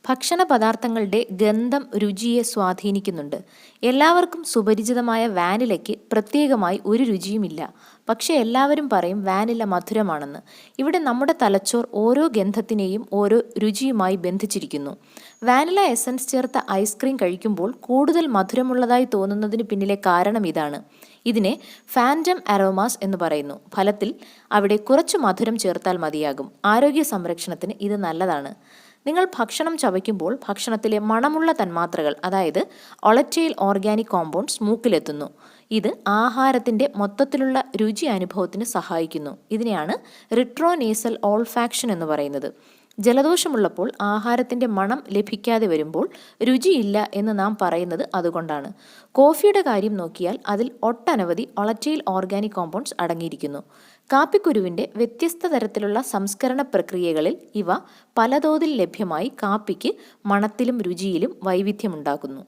ഭക്ഷണ പദാർത്ഥങ്ങളുടെ ഗന്ധം രുചിയെ സ്വാധീനിക്കുന്നുണ്ട്. എല്ലാവർക്കും സുപരിചിതമായ വാനിലയ്ക്ക് പ്രത്യേകമായി ഒരു രുചിയുമില്ല. പക്ഷെ എല്ലാവരും പറയും വാനില മധുരമാണെന്ന്. ഇവിടെ നമ്മുടെ തലച്ചോർ ഓരോ ഗന്ധത്തിനെയും ഓരോ രുചിയുമായി ബന്ധിച്ചിരിക്കുന്നു. വാനില എസൻസ് ചേർത്ത ഐസ്ക്രീം കഴിക്കുമ്പോൾ കൂടുതൽ മധുരമുള്ളതായി തോന്നുന്നതിന് പിന്നിലെ കാരണം ഇതാണ്. ഇതിനെ ഫാൻറ്റം അരോമാസ് എന്ന് പറയുന്നു. ഫലത്തിൽ അവിടെ കുറച്ച് മധുരം ചേർത്താൽ മതിയാകും. ആരോഗ്യ സംരക്ഷണത്തിന് ഇത് നല്ലതാണ്. നിങ്ങൾ ഭക്ഷണം ചവയ്ക്കുമ്പോൾ ഭക്ഷണത്തിലെ മണമുള്ള തന്മാത്രകൾ, അതായത് ഒളറ്റൈൽ ഓർഗാനിക് കോമ്പൗണ്ട്സ് മൂക്കിലെത്തുന്നു. ഇത് ആഹാരത്തിൻ്റെ മൊത്തത്തിലുള്ള രുചി അനുഭവത്തിന് സഹായിക്കുന്നു. ഇതിനെയാണ് റിട്രോനേസൽ ഓൾഫാക്ഷൻ എന്ന് പറയുന്നത്. ജലദോഷമുള്ളപ്പോൾ ആഹാരത്തിൻ്റെ മണം ലഭിക്കാതെ വരുമ്പോൾ രുചിയില്ല എന്ന് നാം പറയുന്നത് അതുകൊണ്ടാണ്. കോഫിയുടെ കാര്യം നോക്കിയാൽ അതിൽ ഒട്ടനവധി ഒളറ്റൈൽ ഓർഗാനിക് കോമ്പൗണ്ട്സ് അടങ്ങിയിരിക്കുന്നു. കാപ്പിക്കുരുവിൻ്റെ വ്യത്യസ്ത തരത്തിലുള്ള സംസ്കരണ പ്രക്രിയകളിൽ ഇവ പലതോതിൽ ലഭ്യമായി കാപ്പിക്ക് മണത്തിലും രുചിയിലും വൈവിധ്യമുണ്ടാക്കുന്നു.